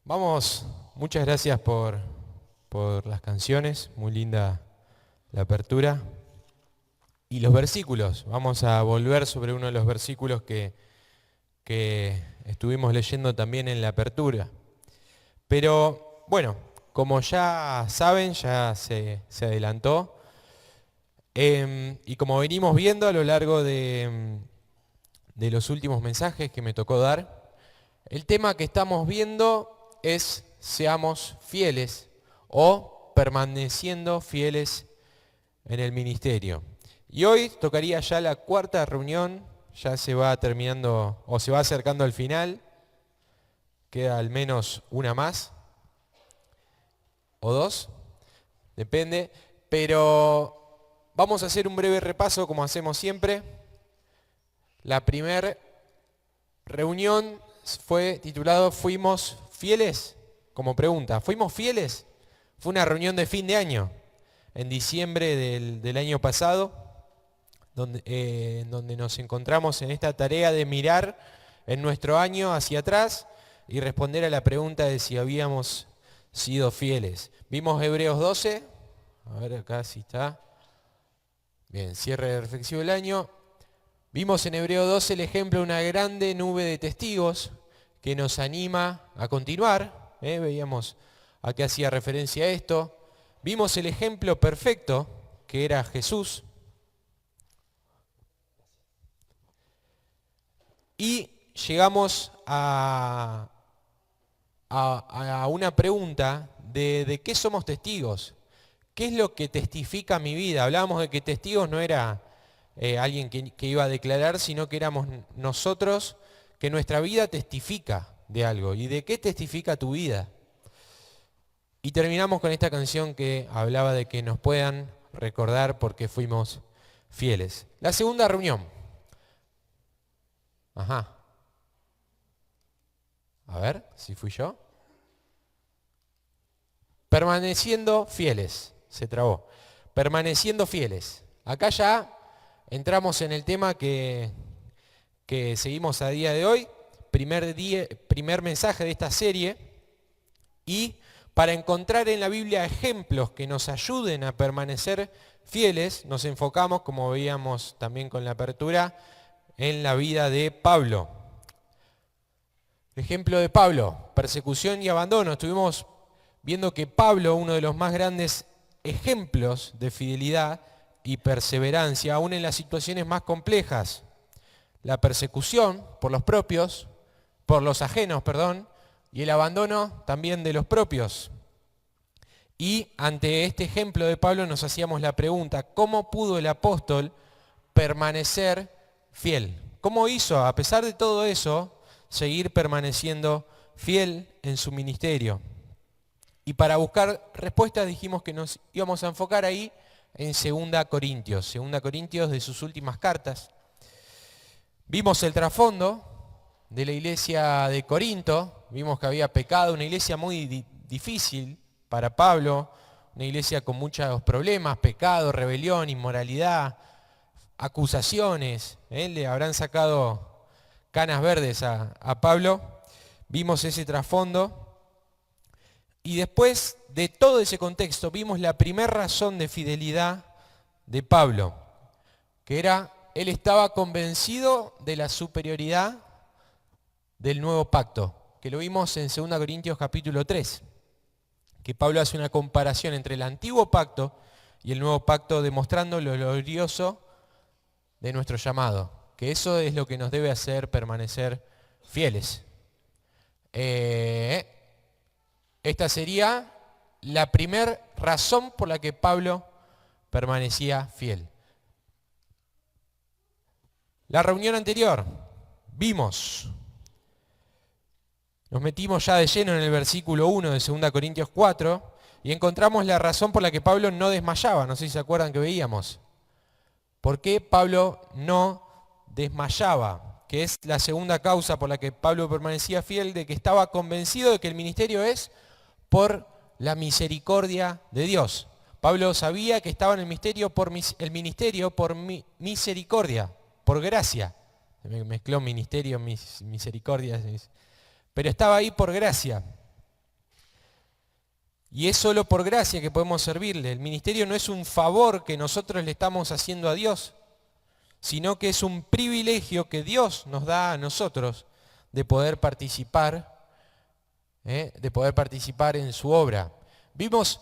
Vamos, muchas gracias por las canciones, muy linda la apertura. Y los versículos, vamos a volver sobre uno de los versículos que estuvimos leyendo también en la apertura. Pero bueno, como ya saben, ya se adelantó, y como venimos viendo a lo largo de los últimos mensajes que me tocó dar, el tema que estamos viendo es seamos fieles o permaneciendo fieles en el ministerio. Y hoy tocaría ya la cuarta reunión, ya se va terminando o se va acercando al final, queda al menos una más o dos, depende, pero vamos a hacer un breve repaso como hacemos siempre. La primera reunión fue titulado ¿Fuimos fieles? Como pregunta, ¿fuimos fieles? Fue una reunión de fin de año, en diciembre del año pasado, donde nos encontramos en esta tarea de mirar en nuestro año hacia atrás y responder a la pregunta de si habíamos sido fieles. Vimos Hebreos 12, a ver acá si está. Bien, cierre reflexivo del año. Vimos en Hebreo 12 el ejemplo de una grande nube de testigos que nos anima a continuar. Veíamos a qué hacía referencia esto. Vimos el ejemplo perfecto que era Jesús. Y llegamos a una pregunta de qué somos testigos. ¿Qué es lo que testifica mi vida? Hablábamos de que testigos no era alguien que iba a declarar, sino que éramos nosotros, que nuestra vida testifica de algo. ¿Y de qué testifica tu vida? Y terminamos con esta canción que hablaba de que nos puedan recordar porque fuimos fieles. La segunda reunión. Ajá. A ver, si fui yo. Permaneciendo fieles. Se trabó. Permaneciendo fieles. Acá ya entramos en el tema que seguimos a día de hoy. Primer mensaje de esta serie. Y para encontrar en la Biblia ejemplos que nos ayuden a permanecer fieles, nos enfocamos, como veíamos también con la apertura, en la vida de Pablo. Ejemplo de Pablo, persecución y abandono. Estuvimos viendo que Pablo, uno de los más grandes ejemplos de fidelidad y perseverancia, aún en las situaciones más complejas. La persecución por los propios, por los ajenos, perdón, y el abandono también de los propios. Y ante este ejemplo de Pablo nos hacíamos la pregunta, ¿cómo pudo el apóstol permanecer fiel? ¿Cómo hizo, a pesar de todo eso, seguir permaneciendo fiel en su ministerio? Y para buscar respuestas dijimos que nos íbamos a enfocar ahí en 2 Corintios. 2 Corintios de sus últimas cartas. Vimos el trasfondo de la iglesia de Corinto. Vimos que había pecado, una iglesia muy difícil para Pablo. Una iglesia con muchos problemas, pecado, rebelión, inmoralidad, acusaciones. Le habrán sacado canas verdes a Pablo. Vimos ese trasfondo. Y después de todo ese contexto vimos la primera razón de fidelidad de Pablo, que era, él estaba convencido de la superioridad del nuevo pacto, que lo vimos en 2 Corintios capítulo 3, que Pablo hace una comparación entre el antiguo pacto y el nuevo pacto, demostrando lo glorioso de nuestro llamado, que eso es lo que nos debe hacer permanecer fieles. Esta sería la primera razón por la que Pablo permanecía fiel. La reunión anterior, nos metimos ya de lleno en el versículo 1 de 2 Corintios 4 y encontramos la razón por la que Pablo no desmayaba. No sé si se acuerdan que veíamos. ¿Por qué Pablo no desmayaba? Que es la segunda causa por la que Pablo permanecía fiel, de que estaba convencido de que el ministerio es por la misericordia de Dios. Pablo sabía que estaba en el ministerio por misericordia, por gracia. Se me mezcló ministerio, misericordia, pero estaba ahí por gracia. Y es solo por gracia que podemos servirle. El ministerio no es un favor que nosotros le estamos haciendo a Dios, sino que es un privilegio que Dios nos da a nosotros de poder participar en su obra. Vimos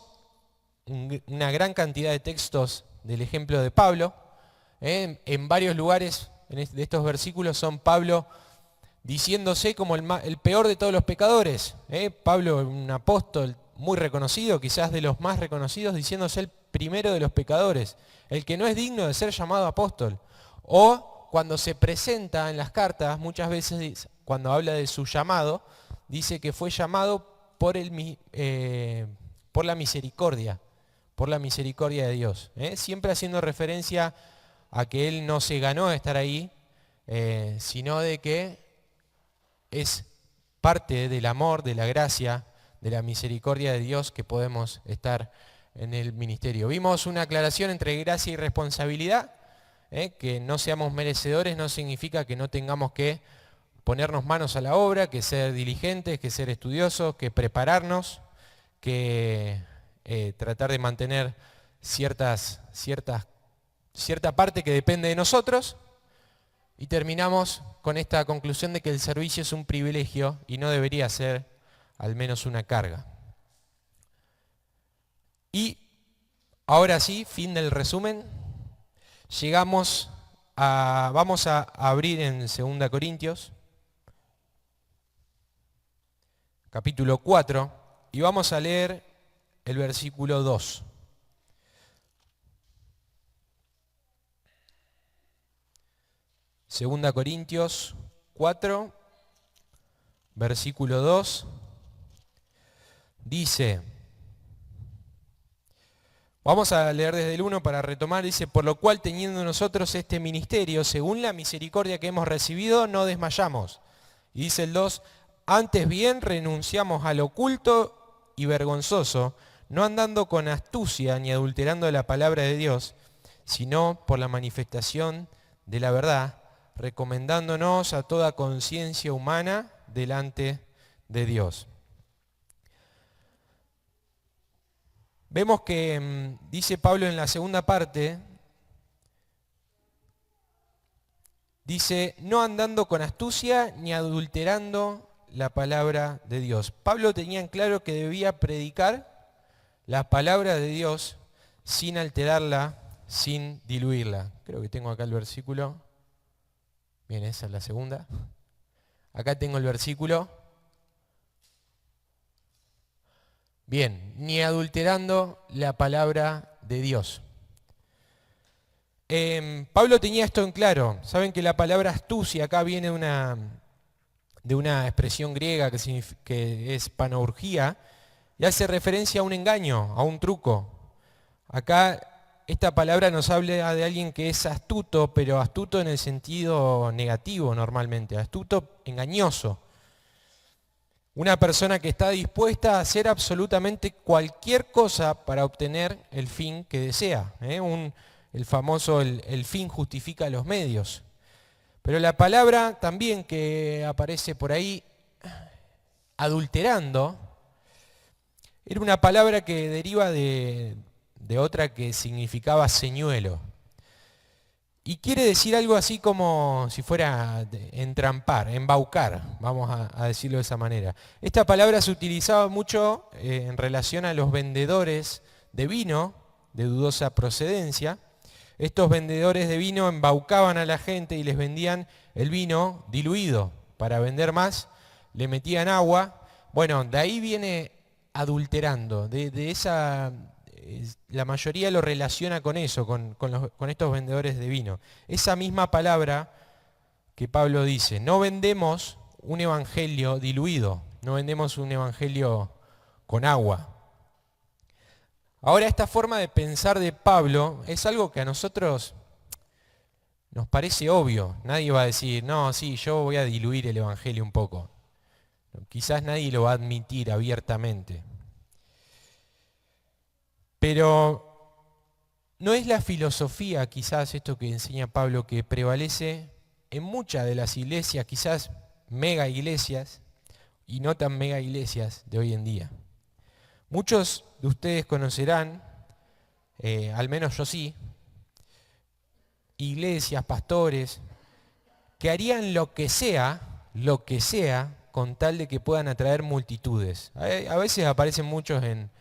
una gran cantidad de textos del ejemplo de Pablo. En varios lugares de estos versículos son Pablo diciéndose como el peor de todos los pecadores. Pablo, un apóstol muy reconocido, quizás de los más reconocidos, diciéndose el primero de los pecadores, el que no es digno de ser llamado apóstol. O cuando se presenta en las cartas, muchas veces cuando habla de su llamado, dice que fue llamado por la misericordia de Dios. Siempre haciendo referencia a que él no se ganó de estar ahí, sino de que es parte del amor, de la gracia, de la misericordia de Dios que podemos estar en el ministerio. Vimos una aclaración entre gracia y responsabilidad. Que no seamos merecedores no significa que no tengamos que ponernos manos a la obra, que ser diligentes, que ser estudiosos, que prepararnos, que tratar de mantener cierta parte que depende de nosotros. Y terminamos con esta conclusión de que el servicio es un privilegio y no debería ser al menos una carga. Y ahora sí, fin del resumen. Vamos a abrir en 2 Corintios, capítulo 4, y vamos a leer el versículo 2. Segunda Corintios 4, versículo 2, dice, vamos a leer desde el 1 para retomar, dice, por lo cual teniendo nosotros este ministerio, según la misericordia que hemos recibido, no desmayamos. Y dice el 2, antes bien renunciamos al oculto y vergonzoso, no andando con astucia ni adulterando la palabra de Dios, sino por la manifestación de la verdad, recomendándonos a toda conciencia humana delante de Dios. Vemos que dice Pablo en la segunda parte, dice, no andando con astucia ni adulterando la palabra de Dios. Pablo tenía en claro que debía predicar la palabra de Dios sin alterarla, sin diluirla. Creo que tengo acá el versículo. Bien, esa es la segunda. Acá tengo el versículo. Bien, ni adulterando la palabra de Dios. Pablo tenía esto en claro. Saben que la palabra astucia acá viene de una expresión griega que es panaurgía y hace referencia a un engaño, a un truco. Acá esta palabra nos habla de alguien que es astuto, pero astuto en el sentido negativo normalmente, astuto, engañoso. Una persona que está dispuesta a hacer absolutamente cualquier cosa para obtener el fin que desea. El famoso, el fin justifica los medios. Pero la palabra también que aparece por ahí, adulterando, era una palabra que deriva de otra que significaba señuelo. Y quiere decir algo así como si fuera entrampar, embaucar, vamos a decirlo de esa manera. Esta palabra se utilizaba mucho en relación a los vendedores de vino de dudosa procedencia. Estos vendedores de vino embaucaban a la gente y les vendían el vino diluido. Para vender más, le metían agua. Bueno, de ahí viene adulterando, la mayoría lo relaciona con eso, con estos vendedores de vino. Esa misma palabra que Pablo dice, no vendemos un evangelio diluido, no vendemos un evangelio con agua. Ahora, esta forma de pensar de Pablo es algo que a nosotros nos parece obvio. Nadie va a decir, no, sí, yo voy a diluir el evangelio un poco. Quizás nadie lo va a admitir abiertamente. Pero no es la filosofía, quizás, esto que enseña Pablo, que prevalece en muchas de las iglesias, quizás mega iglesias, y no tan mega iglesias de hoy en día. Muchos de ustedes conocerán, al menos yo sí, iglesias, pastores, que harían lo que sea, con tal de que puedan atraer multitudes. A veces aparecen muchos en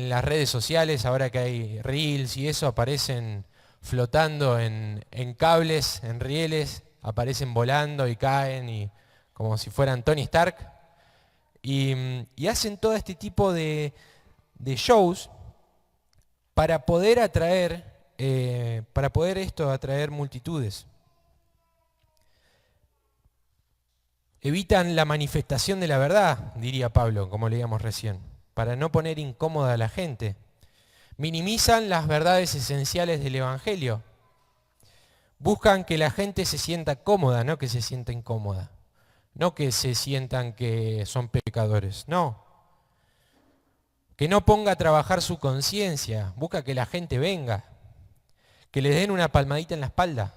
las redes sociales, ahora que hay reels y eso, aparecen flotando en cables, en rieles, aparecen volando y caen, y como si fueran Tony Stark, y hacen todo este tipo de shows para poder atraer, atraer multitudes. Evitan la manifestación de la verdad, diría Pablo, como leíamos recién, para no poner incómoda a la gente. Minimizan las verdades esenciales del Evangelio. Buscan que la gente se sienta cómoda, no que se sienta incómoda. No que se sientan que son pecadores, no. Que no ponga a trabajar su conciencia, busca que la gente venga. Que les den una palmadita en la espalda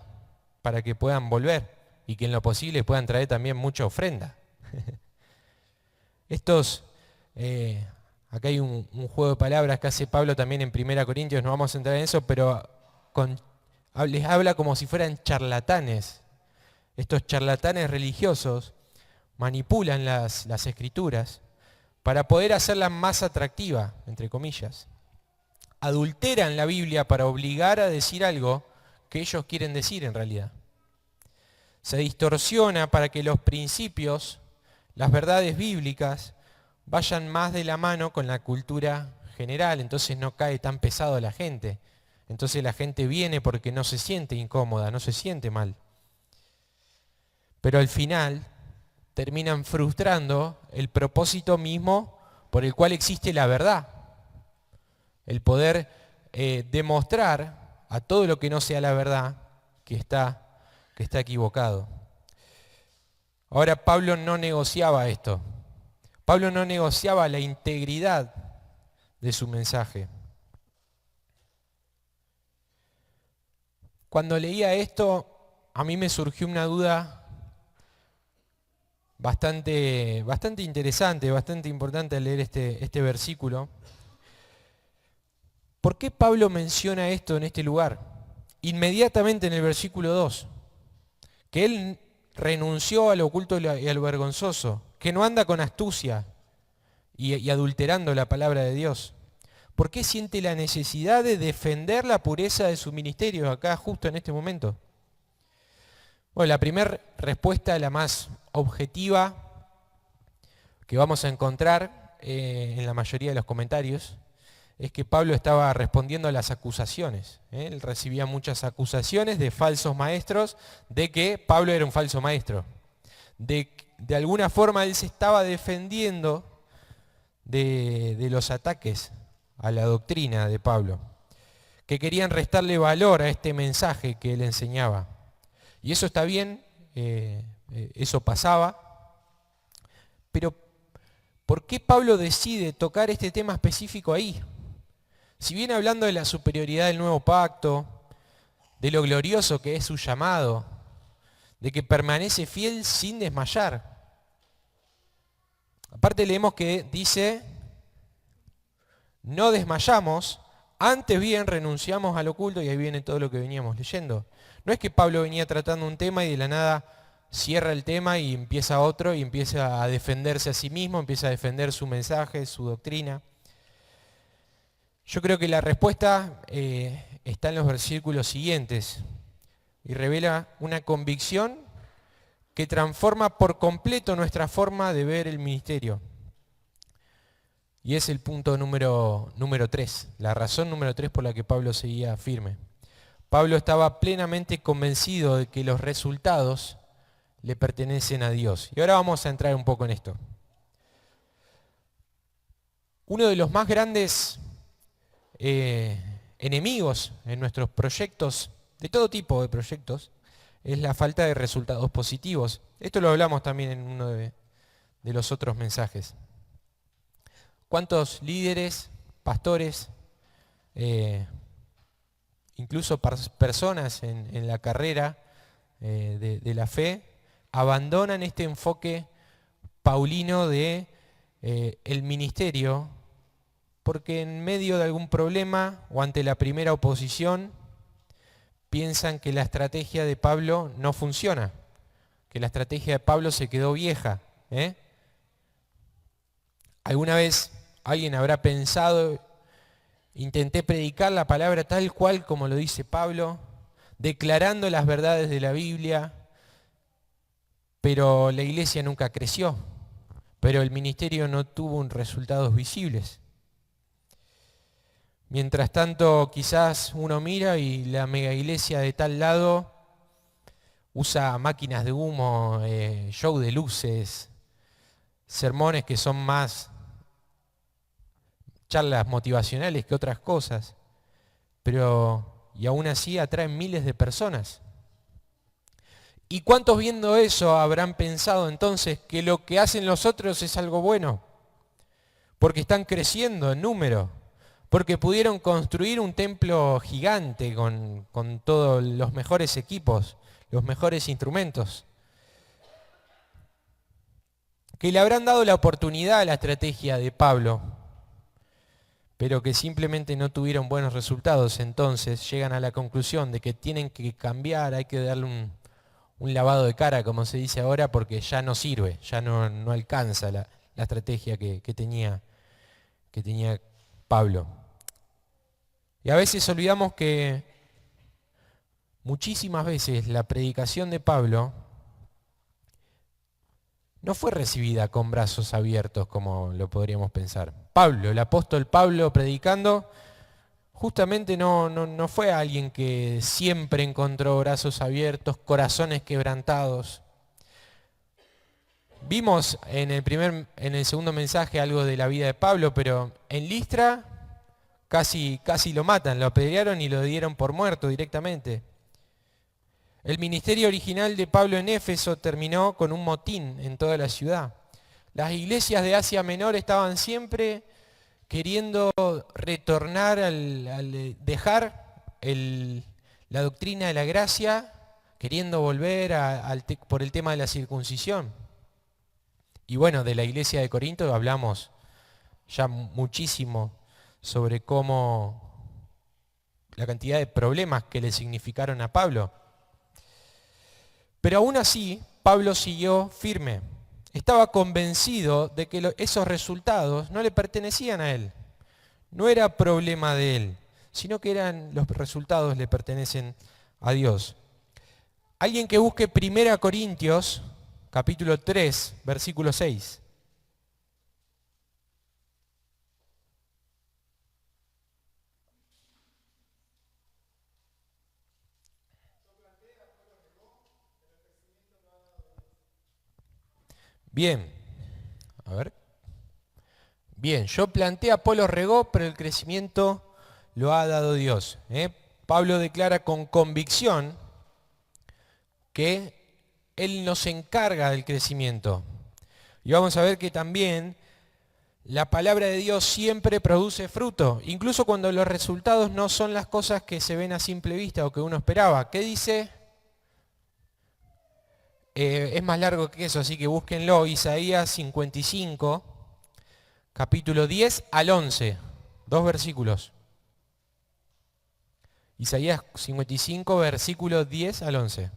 para que puedan volver y que en lo posible puedan traer también mucha ofrenda. Acá hay un juego de palabras que hace Pablo también en 1 Corintios, no vamos a entrar en eso, pero les habla como si fueran charlatanes. Estos charlatanes religiosos manipulan las escrituras para poder hacerla más atractiva, entre comillas. Adulteran la Biblia para obligar a decir algo que ellos quieren decir en realidad. Se distorsiona para que los principios, las verdades bíblicas, vayan más de la mano con la cultura general, entonces no cae tan pesado a la gente. Entonces la gente viene porque no se siente incómoda, no se siente mal. Pero al final terminan frustrando el propósito mismo por el cual existe la verdad. El poder demostrar a todo lo que no sea la verdad que está equivocado. Ahora Pablo no negociaba esto. Pablo no negociaba la integridad de su mensaje. Cuando leía esto, a mí me surgió una duda bastante interesante, bastante importante al leer este versículo. ¿Por qué Pablo menciona esto en este lugar? Inmediatamente en el versículo 2, que él renunció a lo oculto y a lo vergonzoso, que no anda con astucia y adulterando la palabra de Dios. ¿Por qué siente la necesidad de defender la pureza de su ministerio acá justo en este momento? Bueno, la primera respuesta, la más objetiva que vamos a encontrar en la mayoría de los comentarios, es que Pablo estaba respondiendo a las acusaciones. Él recibía muchas acusaciones de falsos maestros, de que Pablo era un falso maestro. De alguna forma él se estaba defendiendo de los ataques a la doctrina de Pablo, que querían restarle valor a este mensaje que él enseñaba. Y eso está bien, eso pasaba, pero ¿por qué Pablo decide tocar este tema específico ahí? Si viene hablando de la superioridad del nuevo pacto, de lo glorioso que es su llamado, de que permanece fiel sin desmayar. Aparte leemos que dice, no desmayamos, antes bien renunciamos al oculto, y ahí viene todo lo que veníamos leyendo. No es que Pablo venía tratando un tema y de la nada cierra el tema y empieza otro y empieza a defenderse a sí mismo, empieza a defender su mensaje, su doctrina. Yo creo que la respuesta está en los versículos siguientes y revela una convicción que transforma por completo nuestra forma de ver el ministerio. Y es el punto número 3, la razón número 3 por la que Pablo seguía firme. Pablo estaba plenamente convencido de que los resultados le pertenecen a Dios. Y ahora vamos a entrar un poco en esto. Uno de los más grandes enemigos en nuestros proyectos, de todo tipo de proyectos, es la falta de resultados positivos. Esto lo hablamos también en uno de los otros mensajes. ¿Cuántos líderes, pastores, incluso personas en la carrera de la fe, abandonan este enfoque paulino de el ministerio porque en medio de algún problema o ante la primera oposición piensan que la estrategia de Pablo no funciona, que la estrategia de Pablo se quedó vieja. ¿Alguna vez alguien habrá pensado, intenté predicar la palabra tal cual como lo dice Pablo, declarando las verdades de la Biblia, pero la iglesia nunca creció, pero el ministerio no tuvo resultados visibles? Mientras tanto, quizás uno mira y la mega iglesia de tal lado usa máquinas de humo, show de luces, sermones que son más charlas motivacionales que otras cosas, y aún así atraen miles de personas. ¿Y cuántos viendo eso habrán pensado entonces que lo que hacen los otros es algo bueno? Porque están creciendo en número, porque pudieron construir un templo gigante con todos los mejores equipos, los mejores instrumentos, que le habrán dado la oportunidad a la estrategia de Pablo, pero que simplemente no tuvieron buenos resultados. Entonces llegan a la conclusión de que tienen que cambiar, hay que darle un lavado de cara, como se dice ahora, porque ya no sirve, ya no alcanza la estrategia que tenía Pablo. Y a veces olvidamos que muchísimas veces la predicación de Pablo no fue recibida con brazos abiertos como lo podríamos pensar. Pablo, el apóstol Pablo predicando, justamente no fue alguien que siempre encontró brazos abiertos, corazones quebrantados. Vimos en el segundo mensaje algo de la vida de Pablo, pero en Listra casi lo matan, lo apedrearon y lo dieron por muerto directamente. El ministerio original de Pablo en Éfeso terminó con un motín en toda la ciudad. Las iglesias de Asia Menor estaban siempre queriendo retornar al dejar la doctrina de la gracia, queriendo volver por el tema de la circuncisión. Y bueno, de la iglesia de Corinto hablamos ya muchísimo sobre cómo la cantidad de problemas que le significaron a Pablo. Pero aún así, Pablo siguió firme. Estaba convencido de que esos resultados no le pertenecían a él. No era problema de él, sino que los resultados le pertenecen a Dios. Alguien que busque 1 Corintios, capítulo 3, versículo 6. Bien, a ver. Bien, yo planté, Apolo regó, pero el crecimiento lo ha dado Dios. Pablo declara con convicción que Él nos encarga del crecimiento. Y vamos a ver que también la palabra de Dios siempre produce fruto, incluso cuando los resultados no son las cosas que se ven a simple vista o que uno esperaba. ¿Qué dice? Es más largo que eso, así que búsquenlo. Isaías 55, capítulo 10 al 11, 2 versículos. Isaías 55, versículo 10 al 11.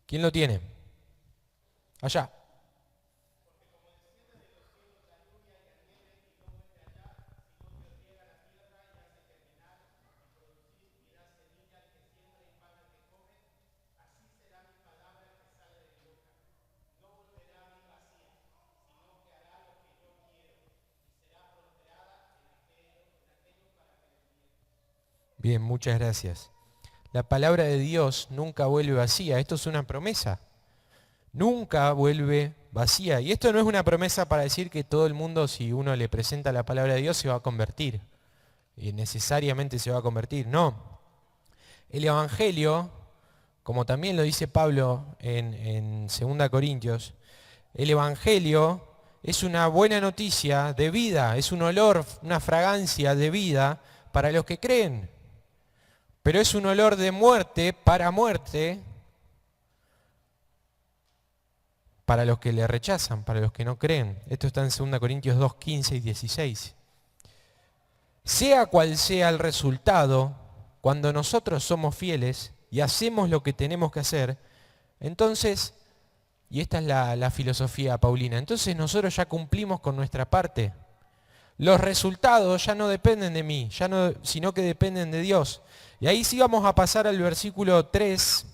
¿Quién lo tiene? Allá. Bien, muchas gracias. La palabra de Dios nunca vuelve vacía. Esto es una promesa. Nunca vuelve vacía. Y esto no es una promesa para decir que todo el mundo, si uno le presenta la palabra de Dios, se va a convertir. Y necesariamente se va a convertir. No. El Evangelio, como también lo dice Pablo en 2 Corintios, el Evangelio es una buena noticia de vida, es un olor, una fragancia de vida para los que creen. Pero es un olor de muerte para muerte para los que le rechazan, para los que no creen. Esto está en 2 Corintios 2, 15 y 16. Sea cual sea el resultado, cuando nosotros somos fieles y hacemos lo que tenemos que hacer, entonces, y esta es la filosofía paulina, entonces nosotros ya cumplimos con nuestra parte. Los resultados ya no dependen de mí, sino que dependen de Dios. Y ahí sí vamos a pasar al versículo 3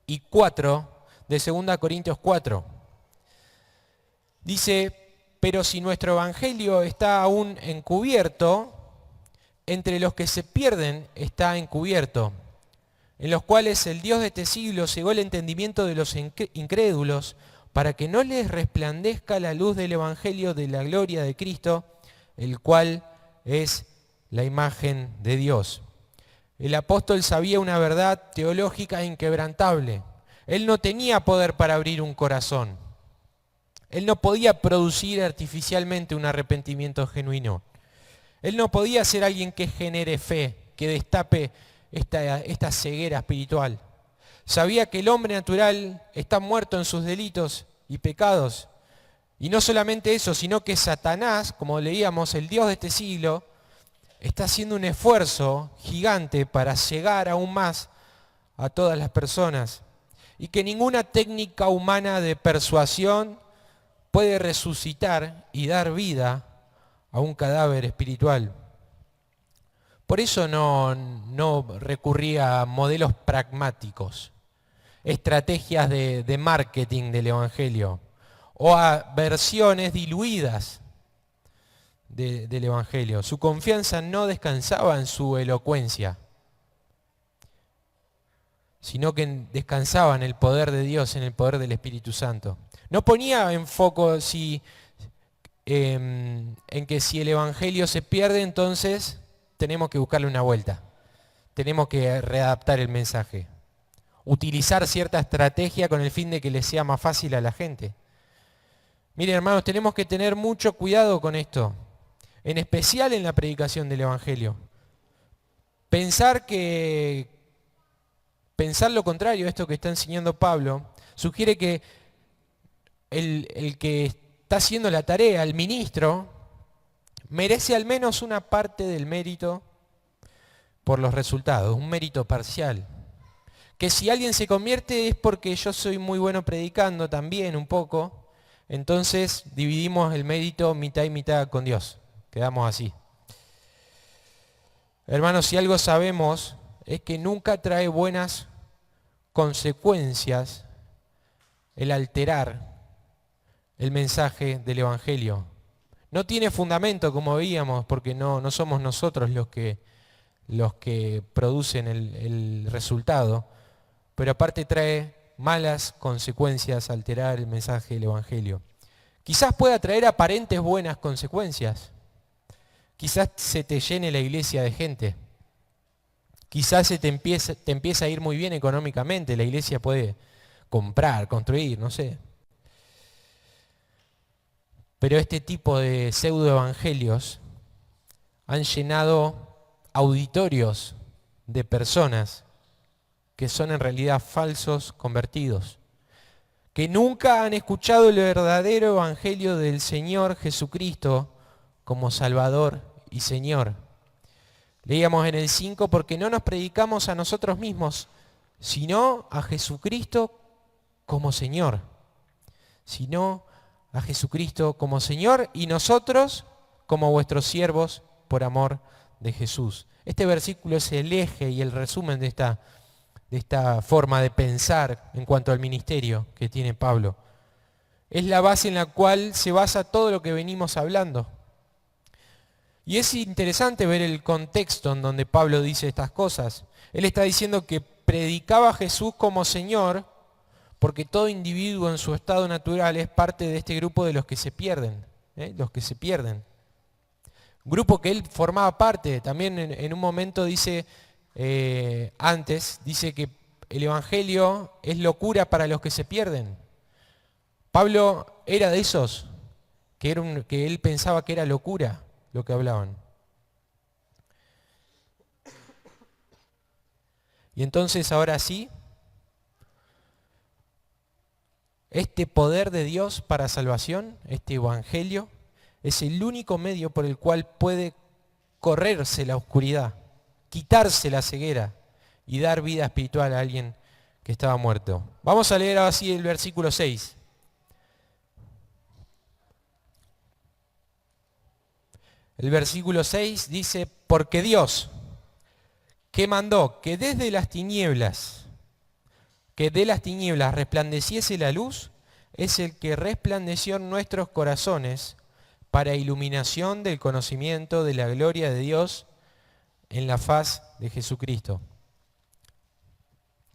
y 4 de 2 Corintios 4. Dice, pero si nuestro evangelio está aún encubierto, entre los que se pierden está encubierto, en los cuales el Dios de este siglo cegó el entendimiento de los incrédulos, para que no les resplandezca la luz del evangelio de la gloria de Cristo, el cual es la imagen de Dios. El apóstol sabía una verdad teológica inquebrantable. Él no tenía poder para abrir un corazón. Él no podía producir artificialmente un arrepentimiento genuino. Él no podía ser alguien que genere fe, que destape esta ceguera espiritual. Sabía que el hombre natural está muerto en sus delitos y pecados. Y no solamente eso, sino que Satanás, como leíamos, el Dios de este siglo, está haciendo un esfuerzo gigante para cegar aún más a todas las personas. Y que ninguna técnica humana de persuasión puede resucitar y dar vida a un cadáver espiritual. Por eso no recurría a modelos pragmáticos, estrategias de marketing del Evangelio o a versiones diluidas del Evangelio. Su confianza no descansaba en su elocuencia, sino que descansaba en el poder de Dios, en el poder del Espíritu Santo. No ponía en foco en que si el Evangelio se pierde, entonces tenemos que buscarle una vuelta. Tenemos que readaptar el mensaje. Utilizar cierta estrategia con el fin de que le sea más fácil a la gente. Miren, hermanos, tenemos que tener mucho cuidado con esto, en especial en la predicación del Evangelio. Pensar lo contrario a esto que está enseñando Pablo sugiere que el que está haciendo la tarea, el ministro, merece al menos una parte del mérito por los resultados, un mérito parcial. Que si alguien se convierte es porque yo soy muy bueno predicando también un poco, entonces dividimos el mérito mitad y mitad con Dios. Quedamos así. Hermanos, si algo sabemos es que nunca trae buenas consecuencias el alterar el mensaje del Evangelio. No tiene fundamento, como veíamos, porque no somos nosotros los que producen el resultado, pero aparte trae malas consecuencias alterar el mensaje del Evangelio. Quizás pueda traer aparentes buenas consecuencias. Quizás se te llene la iglesia de gente. Quizás te empieza a ir muy bien económicamente. La iglesia puede comprar, construir, no sé. Pero este tipo de pseudoevangelios han llenado auditorios de personas que son en realidad falsos convertidos, que nunca han escuchado el verdadero evangelio del Señor Jesucristo como Salvador y Señor. Leíamos en el 5, porque no nos predicamos a nosotros mismos, sino a Jesucristo como Señor. Sino a Jesucristo como Señor y nosotros como vuestros siervos por amor de Jesús. Este versículo es el eje y el resumen de esta forma de pensar en cuanto al ministerio que tiene Pablo. Es la base en la cual se basa todo lo que venimos hablando. Y es interesante ver el contexto en donde Pablo dice estas cosas. Él está diciendo que predicaba a Jesús como Señor porque todo individuo en su estado natural es parte de este grupo de los que se pierden. Los que se pierden. Grupo que él formaba parte. También en un momento dice, dice que el Evangelio es locura para los que se pierden. Pablo era de esos, que él pensaba que era locura lo que hablaban. Y entonces ahora sí, Este poder de Dios para salvación, este evangelio, es el único medio por el cual puede correrse la oscuridad, quitarse la ceguera y dar vida espiritual a alguien que estaba muerto. Vamos a leer así el versículo 6. El versículo 6 dice, porque Dios, que mandó que desde las tinieblas, que de las tinieblas resplandeciese la luz, es el que resplandeció en nuestros corazones para iluminación del conocimiento de la gloria de Dios en la faz de Jesucristo.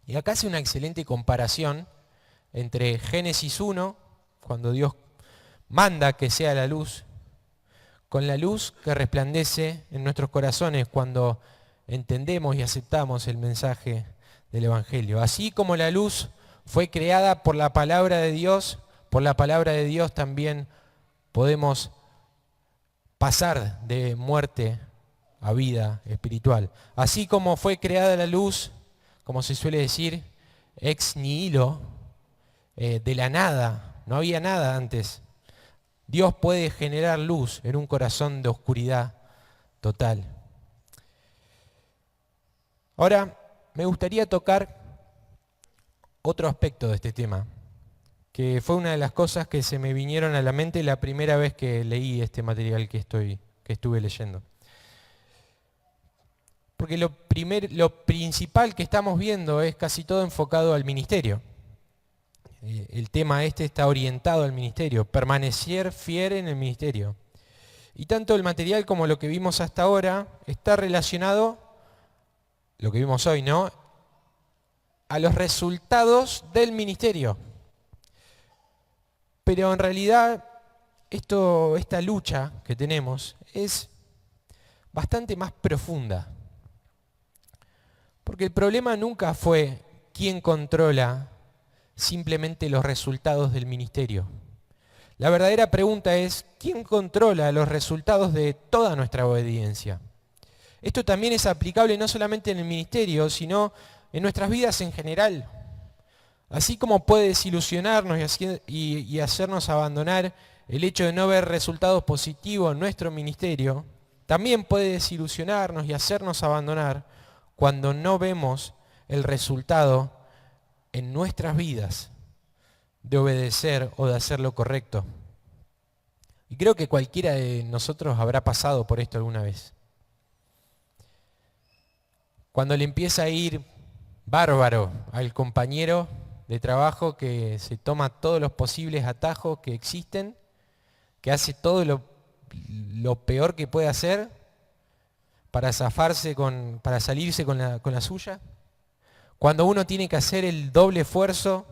Y acá hace una excelente comparación entre Génesis 1, cuando Dios manda que sea la luz, con la luz que resplandece en nuestros corazones cuando entendemos y aceptamos el mensaje del Evangelio. Así como la luz fue creada por la palabra de Dios, por la palabra de Dios también podemos pasar de muerte a vida espiritual. Así como fue creada la luz, como se suele decir, ex nihilo, de la nada, no había nada antes. Dios puede generar luz en un corazón de oscuridad total. Ahora, me gustaría tocar otro aspecto de este tema, que fue una de las cosas que se me vinieron a la mente la primera vez que leí este material que estuve leyendo. Porque lo principal que estamos viendo es casi todo enfocado al ministerio. El tema este está orientado al ministerio, permanecer fiel en el ministerio. Y tanto el material como lo que vimos hasta ahora está relacionado, lo que vimos hoy, ¿no?, a los resultados del ministerio. Pero en realidad esta lucha que tenemos es bastante más profunda. Porque el problema nunca fue quién controla simplemente los resultados del ministerio. La verdadera pregunta es, ¿quién controla los resultados de toda nuestra obediencia? Esto también es aplicable no solamente en el ministerio, sino en nuestras vidas en general. Así como puede desilusionarnos y hacernos abandonar el hecho de no ver resultados positivos en nuestro ministerio, también puede desilusionarnos y hacernos abandonar cuando no vemos el resultado en nuestras vidas de obedecer o de hacer lo correcto. Y creo que cualquiera de nosotros habrá pasado por esto alguna vez. Cuando le empieza a ir bárbaro al compañero de trabajo que se toma todos los posibles atajos que existen, que hace todo lo peor que puede hacer para para salirse con la suya. Cuando uno tiene que hacer el doble esfuerzo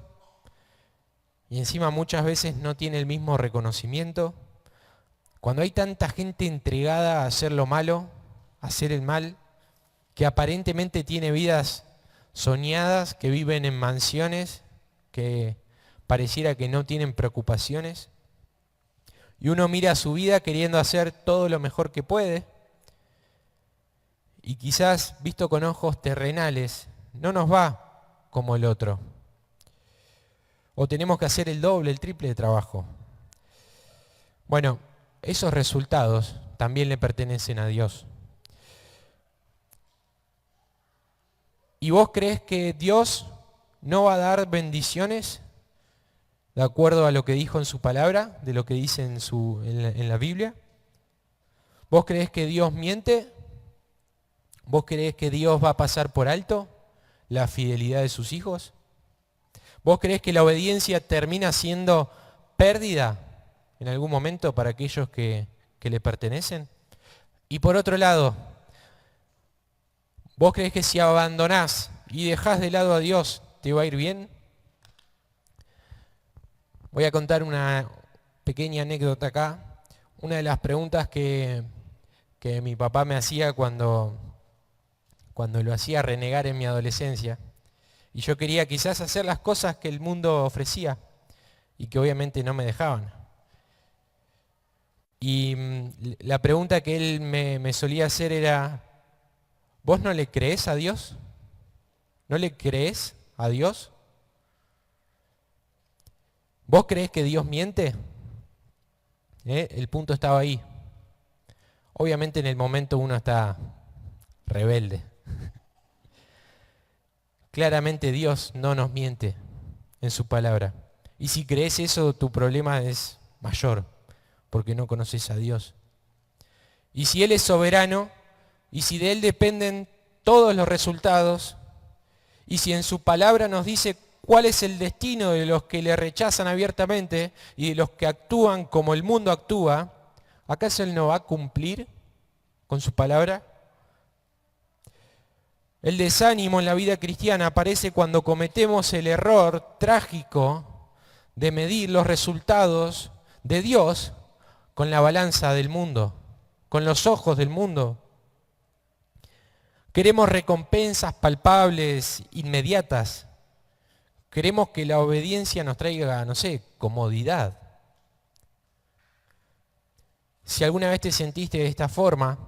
y encima muchas veces no tiene el mismo reconocimiento. Cuando hay tanta gente entregada a hacer lo malo, a hacer el mal, que aparentemente tiene vidas soñadas, que viven en mansiones, que pareciera que no tienen preocupaciones. Y uno mira su vida queriendo hacer todo lo mejor que puede. Y quizás, visto con ojos terrenales, no nos va como el otro. O tenemos que hacer el doble, el triple de trabajo. Bueno, esos resultados también le pertenecen a Dios. ¿Y vos crees que Dios no va a dar bendiciones de acuerdo a lo que dijo en su palabra, de lo que dice en la Biblia? ¿Vos creés que Dios miente? ¿Vos creés que Dios va a pasar por alto la fidelidad de sus hijos? ¿Vos creés que la obediencia termina siendo pérdida en algún momento para aquellos que le pertenecen? Y por otro lado, ¿vos creés que si abandonás y dejás de lado a Dios, te va a ir bien? Voy a contar una pequeña anécdota acá. Una de las preguntas que mi papá me hacía cuando lo hacía renegar en mi adolescencia. Y yo quería quizás hacer las cosas que el mundo ofrecía y que obviamente no me dejaban. Y la pregunta que él me solía hacer era, ¿vos no le creés a Dios? ¿No le creés a Dios? ¿Vos creés que Dios miente? El punto estaba ahí. Obviamente en el momento uno está rebelde. Claramente Dios no nos miente en su palabra. Y si crees eso, tu problema es mayor, porque no conoces a Dios. Y si Él es soberano, y si de Él dependen todos los resultados, y si en su palabra nos dice cuál es el destino de los que le rechazan abiertamente y de los que actúan como el mundo actúa, ¿acaso Él no va a cumplir con su palabra? El desánimo en la vida cristiana aparece cuando cometemos el error trágico de medir los resultados de Dios con la balanza del mundo, con los ojos del mundo. Queremos recompensas palpables, inmediatas. Queremos que la obediencia nos traiga, no sé, comodidad. Si alguna vez te sentiste de esta forma,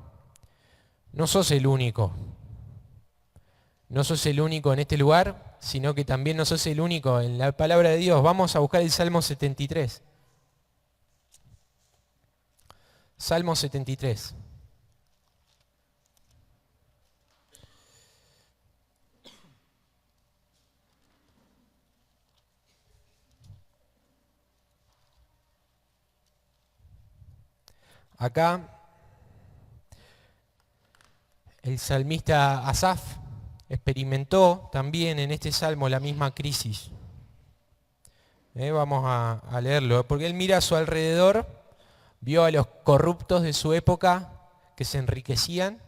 no sos el único. No sos el único en este lugar, sino que también no sos el único en la palabra de Dios. Vamos a buscar el Salmo 73. Salmo 73. Acá el salmista Asaf experimentó también en este salmo la misma crisis. Vamos a leerlo, porque él mira a su alrededor, vio a los corruptos de su época que se enriquecían,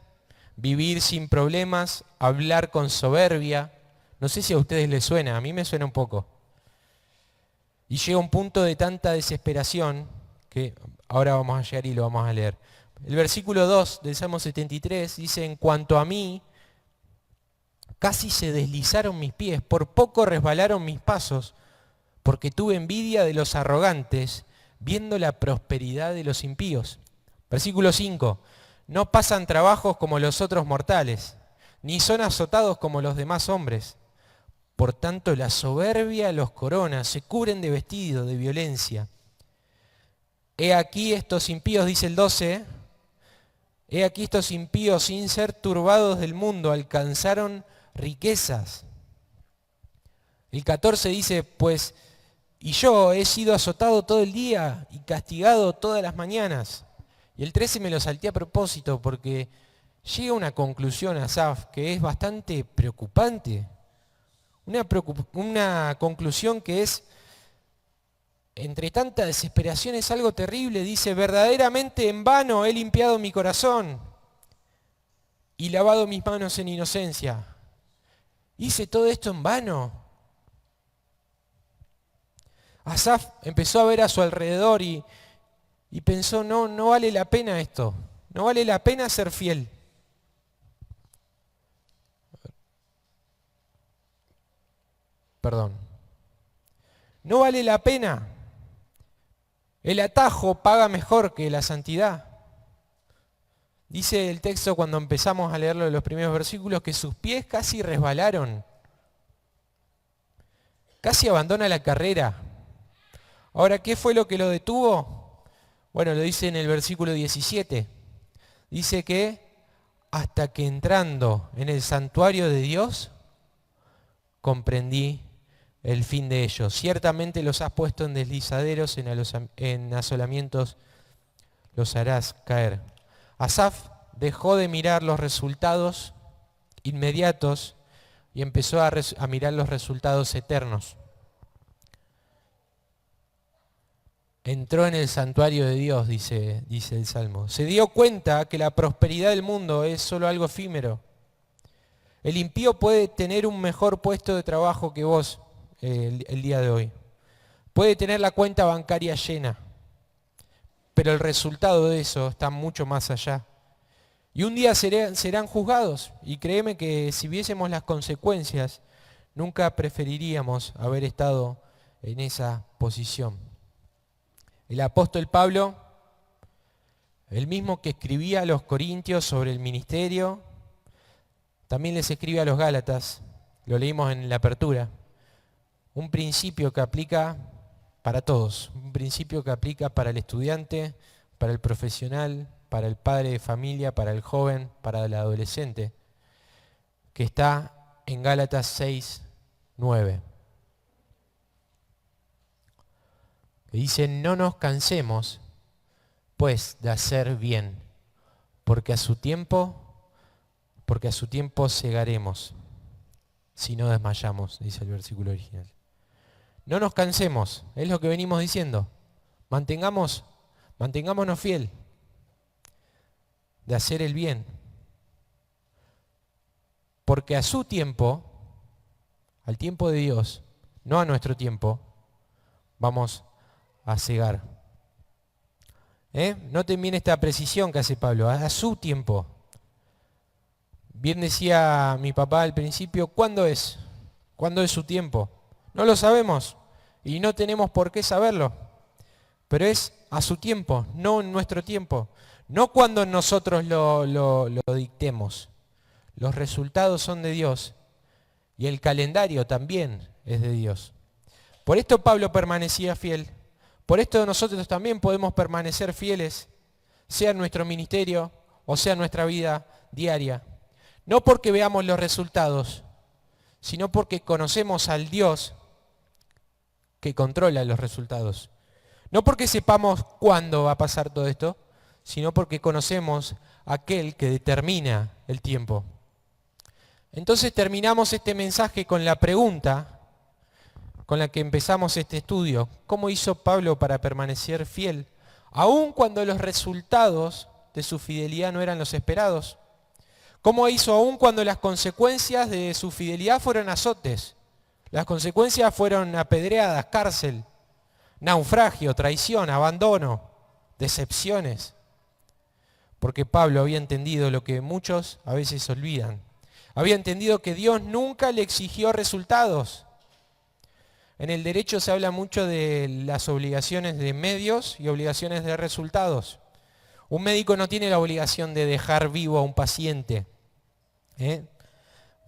vivir sin problemas, hablar con soberbia. No sé si a ustedes les suena, a mí me suena un poco. Y llega un punto de tanta desesperación que ahora vamos a llegar y lo vamos a leer. El versículo 2 del Salmo 73 dice: en cuanto a mí, casi se deslizaron mis pies, por poco resbalaron mis pasos, porque tuve envidia de los arrogantes, viendo la prosperidad de los impíos. Versículo 5. No pasan trabajos como los otros mortales, ni son azotados como los demás hombres. Por tanto, la soberbia los corona, se cubren de vestido, de violencia. He aquí estos impíos, dice el 12, he aquí estos impíos, sin ser turbados del mundo, alcanzaron riquezas. El 14 dice, pues, y yo he sido azotado todo el día y castigado todas las mañanas. Y el 13 me lo salté a propósito porque llega a una conclusión, Asaf, que es bastante preocupante. Una conclusión que es, entre tanta desesperación, es algo terrible. Dice, verdaderamente en vano he limpiado mi corazón y lavado mis manos en inocencia. Hice todo esto en vano. Asaf empezó a ver a su alrededor y pensó, no vale la pena esto, no vale la pena ser fiel. Perdón. No vale la pena. El atajo paga mejor que la santidad. Dice el texto cuando empezamos a leerlo en los primeros versículos que sus pies casi resbalaron. Casi abandona la carrera. Ahora, ¿qué fue lo que lo detuvo? Bueno, lo dice en el versículo 17. Dice que hasta que entrando en el santuario de Dios, comprendí el fin de ellos. Ciertamente los has puesto en deslizaderos, en asolamientos los harás caer. Asaf dejó de mirar los resultados inmediatos y empezó a mirar los resultados eternos. Entró en el santuario de Dios, dice el Salmo. Se dio cuenta que la prosperidad del mundo es solo algo efímero. El impío puede tener un mejor puesto de trabajo que vos el día de hoy. Puede tener la cuenta bancaria llena, pero el resultado de eso está mucho más allá. Y un día serán juzgados, y créeme que si viésemos las consecuencias, nunca preferiríamos haber estado en esa posición. El apóstol Pablo, el mismo que escribía a los corintios sobre el ministerio, también les escribe a los gálatas, lo leímos en la apertura, un principio que aplica para todos, un principio que aplica para el estudiante, para el profesional, para el padre de familia, para el joven, para el adolescente, que está en Gálatas 6:9. Que dice, no nos cansemos, pues, de hacer bien, porque a su tiempo segaremos, si no desmayamos, dice el versículo original. No nos cansemos, es lo que venimos diciendo. Mantengámonos fiel de hacer el bien. Porque a su tiempo, al tiempo de Dios, no a nuestro tiempo, vamos a cegar. Noten bien esta precisión que hace Pablo, a su tiempo. Bien decía mi papá al principio, ¿cuándo es? ¿Cuándo es su tiempo? No lo sabemos y no tenemos por qué saberlo, pero es a su tiempo, no en nuestro tiempo, no cuando nosotros lo dictemos. Los resultados son de Dios y el calendario también es de Dios. Por esto Pablo permanecía fiel, por esto nosotros también podemos permanecer fieles, sea en nuestro ministerio o sea en nuestra vida diaria. No porque veamos los resultados, sino porque conocemos al Dios que controla los resultados. No porque sepamos cuándo va a pasar todo esto, sino porque conocemos a aquel que determina el tiempo. Entonces terminamos este mensaje con la pregunta con la que empezamos este estudio. ¿Cómo hizo Pablo para permanecer fiel, aun cuando los resultados de su fidelidad no eran los esperados? ¿Cómo hizo aun cuando las consecuencias de su fidelidad fueron azotes? Las consecuencias fueron apedreadas, cárcel, naufragio, traición, abandono, decepciones. Porque Pablo había entendido lo que muchos a veces olvidan. Había entendido que Dios nunca le exigió resultados. En el derecho se habla mucho de las obligaciones de medios y obligaciones de resultados. Un médico no tiene la obligación de dejar vivo a un paciente.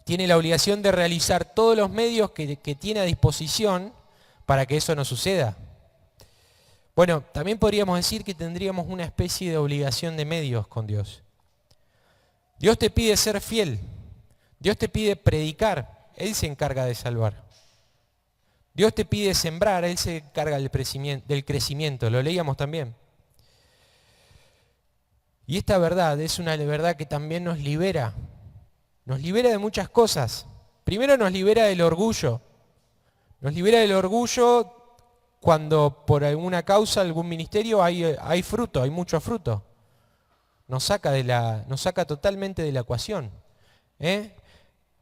Tiene la obligación de realizar todos los medios que tiene a disposición para que eso no suceda. Bueno, también podríamos decir que tendríamos una especie de obligación de medios con Dios. Dios te pide ser fiel. Dios te pide predicar. Él se encarga de salvar. Dios te pide sembrar. Él se encarga del crecimiento. Lo leíamos también. Y esta verdad es una verdad que también nos libera. Nos libera de muchas cosas. Primero nos libera del orgullo. Nos libera del orgullo cuando por alguna causa, algún ministerio hay fruto, hay mucho fruto. Nos saca totalmente de la ecuación.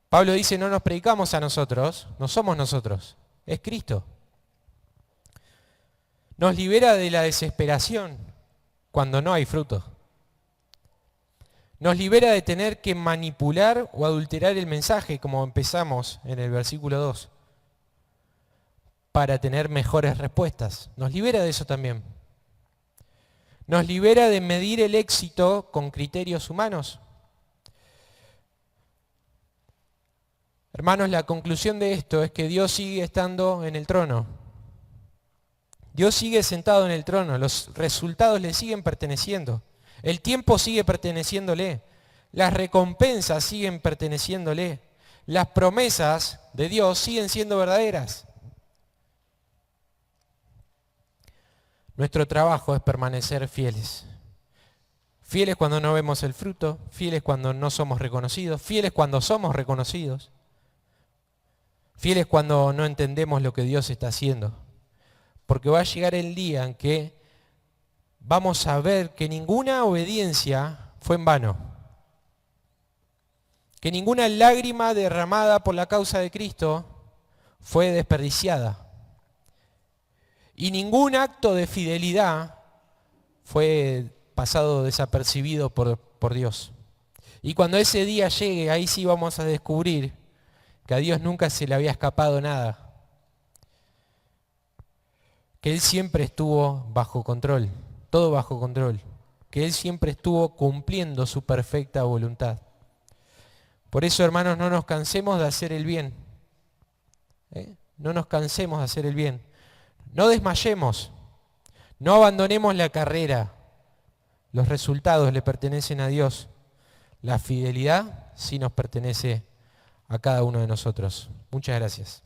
Pablo dice, no nos predicamos a nosotros, no somos nosotros, es Cristo. Nos libera de la desesperación cuando no hay fruto. Nos libera de tener que manipular o adulterar el mensaje, como empezamos en el versículo 2, para tener mejores respuestas. Nos libera de eso también. Nos libera de medir el éxito con criterios humanos. Hermanos, la conclusión de esto es que Dios sigue estando en el trono. Dios sigue sentado en el trono, los resultados le siguen perteneciendo. El tiempo sigue perteneciéndole, las recompensas siguen perteneciéndole, las promesas de Dios siguen siendo verdaderas. Nuestro trabajo es permanecer fieles. Fieles cuando no vemos el fruto, fieles cuando no somos reconocidos, fieles cuando somos reconocidos, fieles cuando no entendemos lo que Dios está haciendo. Porque va a llegar el día en que vamos a ver que ninguna obediencia fue en vano. Que ninguna lágrima derramada por la causa de Cristo fue desperdiciada. Y ningún acto de fidelidad fue pasado desapercibido por Dios. Y cuando ese día llegue, ahí sí vamos a descubrir que a Dios nunca se le había escapado nada. Que Él siempre estuvo bajo control. Todo bajo control, que Él siempre estuvo cumpliendo su perfecta voluntad. Por eso, hermanos, no nos cansemos de hacer el bien. No nos cansemos de hacer el bien. No desmayemos, no abandonemos la carrera. Los resultados le pertenecen a Dios. La fidelidad sí nos pertenece a cada uno de nosotros. Muchas gracias.